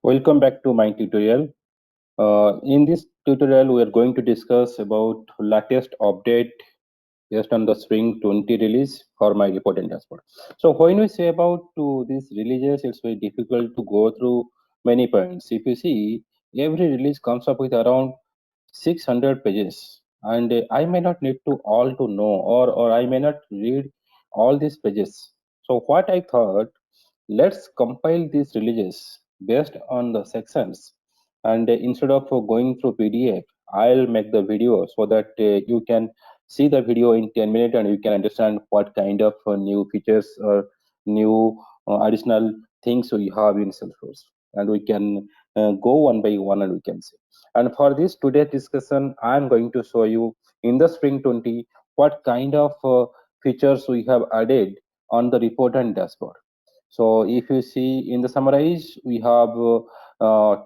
Welcome back to my tutorial. In this tutorial, we are going to discuss about latest update based on the Spring 20 release for my report and dashboard. So when we say about these releases, it's very difficult to go through many points. If you see, every release comes up with around 600 pages, and I may not need to all to know, or I may not read all these pages. So what I thought, let's compile these releases based on the sections, and instead of going through PDF, I'll make the video so that you can see the video in 10 minutes and you can understand what kind of new features or new additional things we have in Salesforce, and we can go one by one and we can see. And for this today's discussion, I'm going to show you in the Spring 20 what kind of features we have added on the report and dashboard. So if you see in the summarize, we have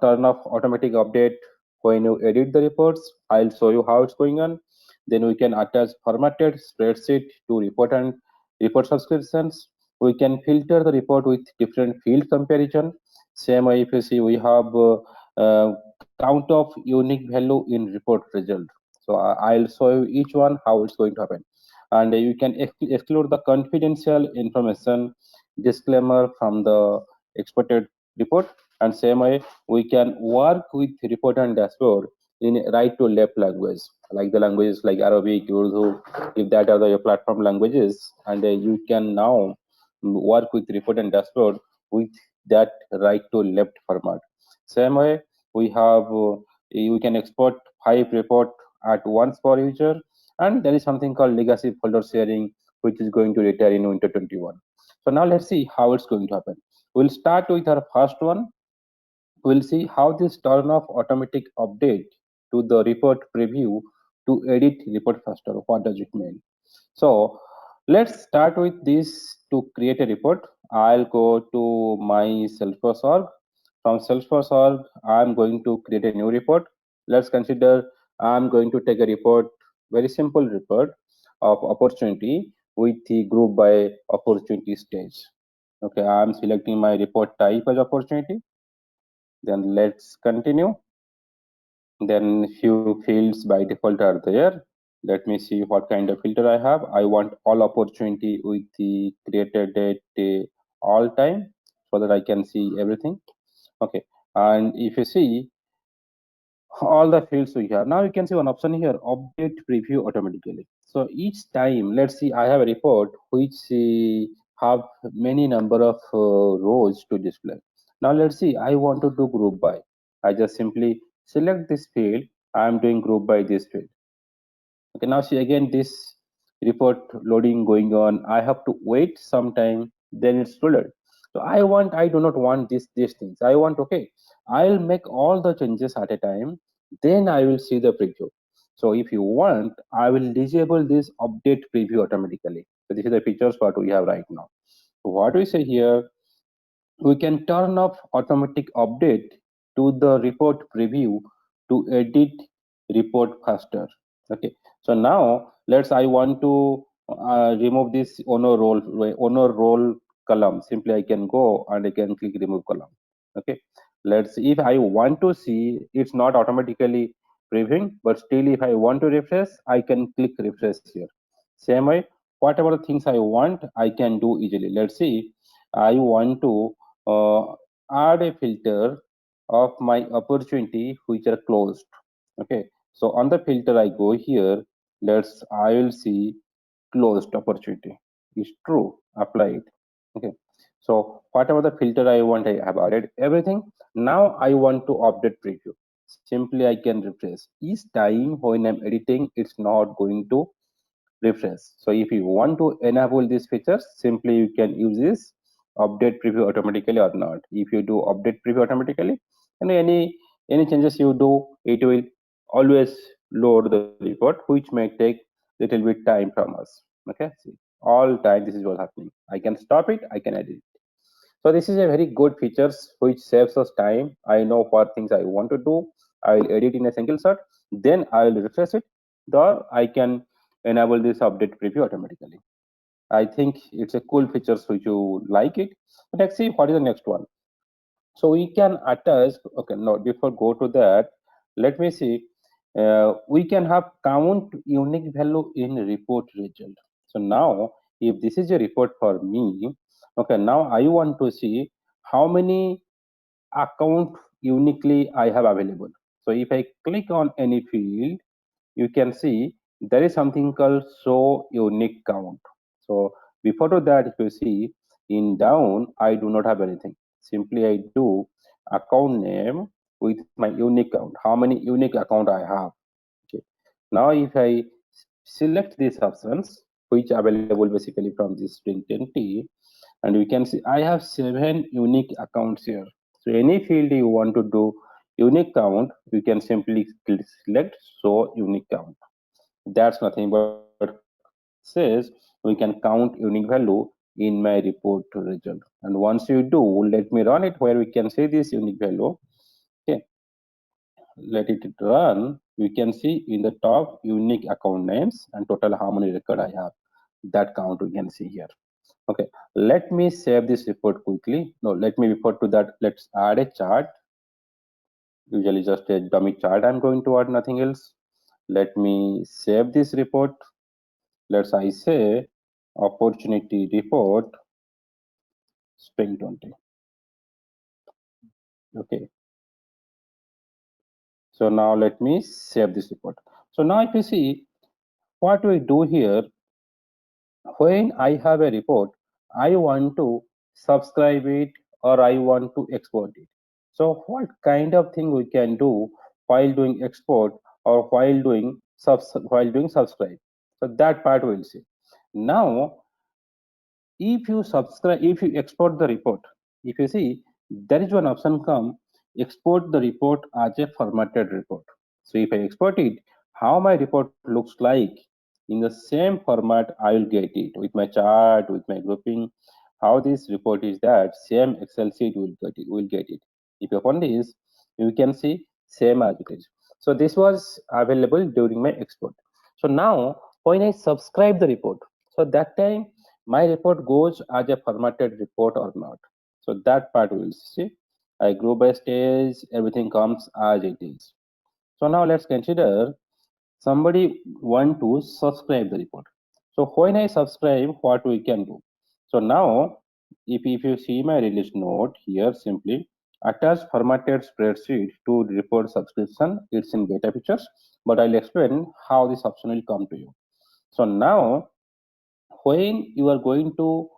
turn off automatic update when you edit the reports. I'll show you how it's going on. Then we can attach formatted spreadsheet to report and report subscriptions. We can filter the report with different field comparison. Same way, if you see, we have count of unique value in report result. So I'll show you each one how it's going to happen. And you can exclude the confidential information disclaimer from the exported report. And same way, we can work with report and dashboard in right to left language, like the languages like Arabic, Urdu, if that are the platform languages, and you can now work with report and dashboard with that right to left format. Same way, we have we can export 5 report at once per user, and there is something called legacy folder sharing, which is going to retire in Winter 21. So now let's see how it's going to happen. We'll start with our first one. We'll see how this turn off automatic update to the report preview to edit report faster. What does it mean? So let's start with this. To create a report, I'll go to my Salesforce org. From Salesforce org, I'm going to create a new report. Let's consider I'm going to take a report, very simple report of opportunity with the group by opportunity stage. Okay, I'm selecting my report type as opportunity. Then let's continue. Then few fields by default are there. Let me see what kind of filter I have. I want all opportunity with the created date all time so that I can see everything. Okay, and if you see all the fields we have, now you can see one option here, update preview automatically. So each time, let's see, I have a report which have many number of rows to display. Now let's see, I want to do group by. I just simply select this field. I'm doing group by this field. Okay, now see again this report loading going on. I have to wait some time, then it's loaded. So I do not want these things. I want, okay, I'll make all the changes at a time, then I will see the preview. So if you want, I will disable this update preview automatically. So this is the features what we have right now. So what we say here, we can turn off automatic update to the report preview to edit report faster. Okay, so now let's, I want to remove this honor role column. Simply I can go and I can click remove column. Okay, let's see, if I want to see, it's not automatically previewing, but still if I want to refresh, I can click refresh here. Same way, whatever things I want, I can do easily. Let's see, I want to uh, add a filter of my opportunity which are closed. Okay, so on the filter I go here. I will see closed opportunity is true, apply it. Okay, so whatever the filter I want, I have added everything. Now I want to update preview. Simply I can refresh. Each time when I'm editing, it's not going to refresh. So if you want to enable these features, simply you can use this update preview automatically or not. If you do update preview automatically, and any changes you do, it will always load the report, which may take little bit time from us. Okay, see, all time this is what happening. I can stop it, I can edit. So this is a very good features which saves us time. I know what things I want to do. I will edit in a single shot, then I will refresh it, or I can enable this update preview automatically. I think it's a cool feature, so you like it. Let's see what is the next one. So we can attach, okay, no, before go to that, let me see. We can have count unique value in report result. So now, if this is a report for me, okay, now I want to see how many account uniquely I have available. So if I click on any field, you can see there is something called show unique count. So before to that, if you see in down, I do not have anything. Simply I do account name with my unique count, how many unique account I have. Okay. Now if I select these options, which are available basically from this string 20, and we can see I have 7 unique accounts here. So any field you want to do unique count, you can simply select show unique count. That's nothing but says we can count unique value in my report result. And once you do, let me run it where we can see this unique value. Okay, let it run. We can see in the top unique account names and total how many record I have. That count we can see here. Okay, let me save this report quickly. No, let me before to that, let's add a chart. Usually just a dummy chart. I'm going to add nothing else. Let me save this report. Let's I say opportunity report spring 20. Okay. So now let me save this report. So now if you see what we do here, when I have a report, I want to subscribe it or I want to export it. So what kind of thing we can do while doing export or while doing subscribe? So that part we'll see. Now, if you subscribe, if you export the report, if you see there is one option come export the report as a formatted report. So if I export it, how my report looks like in the same format, I will get it with my chart, with my grouping. How this report is that same Excel sheet will get it. If you open this, you can see same as it is. So this was available during my export. So now when I subscribe the report, so that time my report goes as a formatted report or not. So that part we will see. I group by stage, everything comes as it is. So now let's consider somebody want to subscribe the report. So when I subscribe, what we can do? So now, if you see my release note here, simply attach formatted spreadsheet to report subscription. It's in beta features, but I'll explain how this option will come to you. So now, when you are going to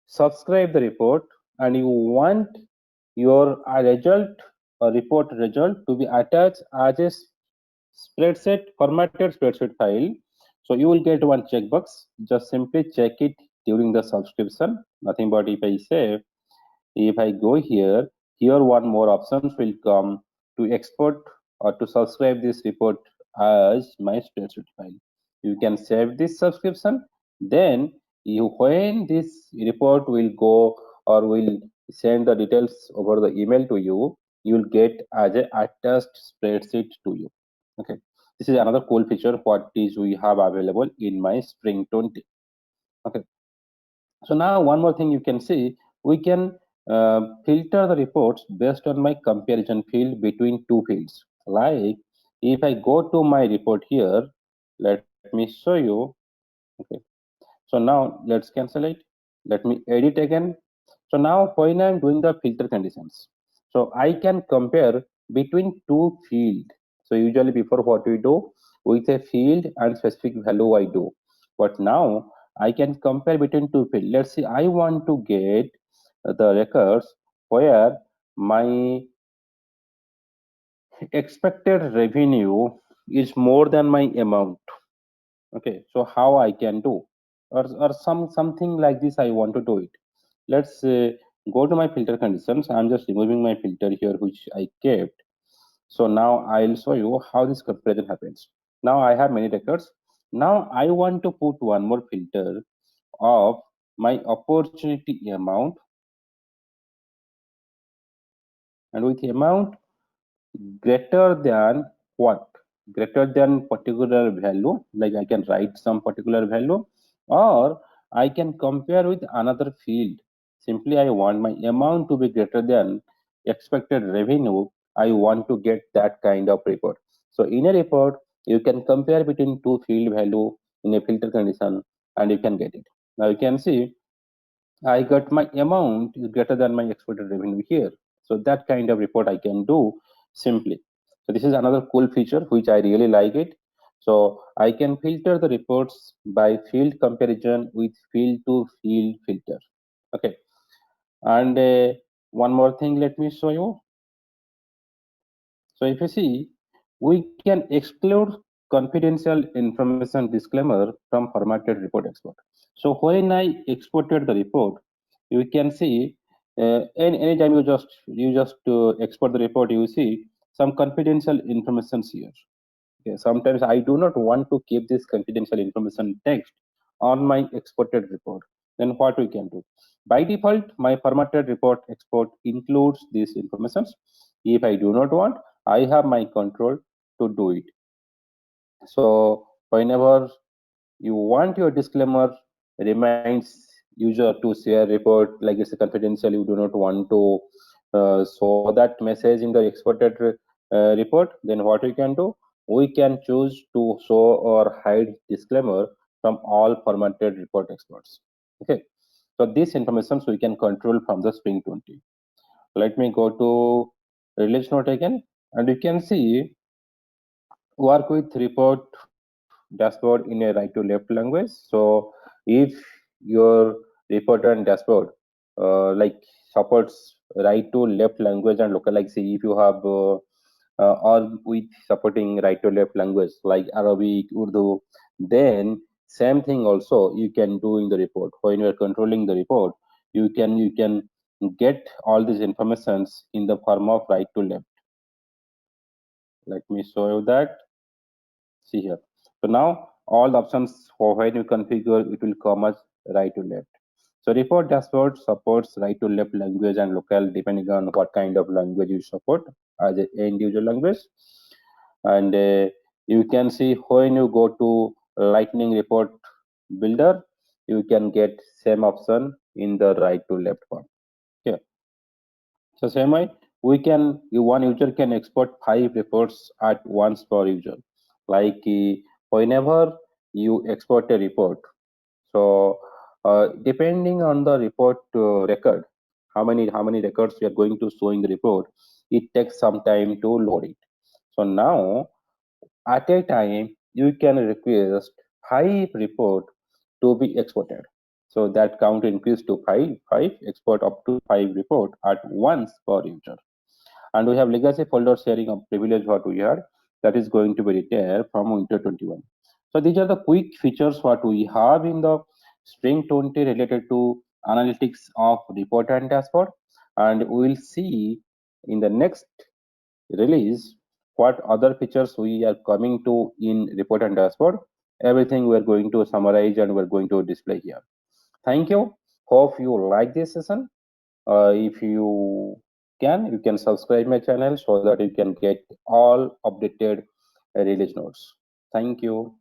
subscribe the report and you want your result or report result to be attached as a spreadsheet formatted spreadsheet file, so you will get one checkbox. Just simply check it during the subscription. Nothing but if I say, if I go here, here one more options will come to export or to subscribe this report as my spreadsheet file. You can save this subscription. Then you, when this report will go or will send the details over the email to you, you will get as a attached spreadsheet to you. Okay. This is another cool feature what is we have available in my Spring 20. Okay. So now one more thing you can see, we can filter the reports based on my comparison field between two fields. Like if I go to my report here, let me show you. Okay. So now let's cancel it. Let me edit again. So now when I'm doing the filter conditions, so I can compare between two field. So usually before what we do with a field and specific value I do, but now I can compare between two field. Let's see, I want to get the records where my expected revenue is more than my amount. Okay, so how I can do, or something like this I want to do it. Let's go to my filter conditions. I'm just removing my filter here which I kept. So now I'll show you how this comparison happens. Now I have many records. Now I want to put one more filter of my opportunity amount, and with amount greater than what? Greater than particular value, like I can write some particular value, or I can compare with another field. Simply I want my amount to be greater than expected revenue, I want to get that kind of report. So in a report, you can compare between two field value in a filter condition and you can get it. Now you can see I got my amount is greater than my expected revenue here. So that kind of report I can do simply. So this is another cool feature which I really like it. So I can filter the reports by field comparison with field to field filter. Okay. And one more thing, let me show you. So if you see, we can exclude confidential information disclaimer from formatted report export. So when I exported the report, you can see anytime you just export the report, you see some confidential information here. Okay, sometimes I do not want to keep this confidential information text on my exported report. Then what we can do? By default, my formatted report export includes these informations. If I do not want, I have my control to do it. So whenever you want your disclaimer reminds user to share report like it's a confidential, you do not want to show that message in the exported report, then what we can do, we can choose to show or hide disclaimer from all formatted report exports. Okay, so these informations we can control from the Spring 20. Let me go to release note again, and you can see work with report dashboard in a right to left language. So if your report and dashboard like supports right to left language and local, like say if you have or with supporting right to left language like Arabic, Urdu, then same thing also you can do in the report. When you are controlling the report, you can get all these informations in the form of right to left. Let me show you that. See here. So now all the options for when you configure, it will come as right to left. So report dashboard supports right to left language and local depending on what kind of language you support as an end user language. And you can see when you go to Lightning report builder, you can get same option in the right to left one. Okay. So same way, one user can export 5 reports at once per user. Like whenever you export a report, so depending on the report record, how many records we are going to show in the report, it takes some time to load it. So now at a time, you can request 5 report to be exported. So that count increase to five, export up to 5 report at once per user. And we have legacy folder sharing of privilege what we had that is going to be retained from Winter 21. So these are the quick features what we have in the Spring 20 related to analytics of report and dashboard. And we will see in the next release what other features we are coming to in report and dashboard. Everything we are going to summarize and we're going to display here. Thank you. Hope you like this session. If you can subscribe my channel so that you can get all updated release notes. Thank you.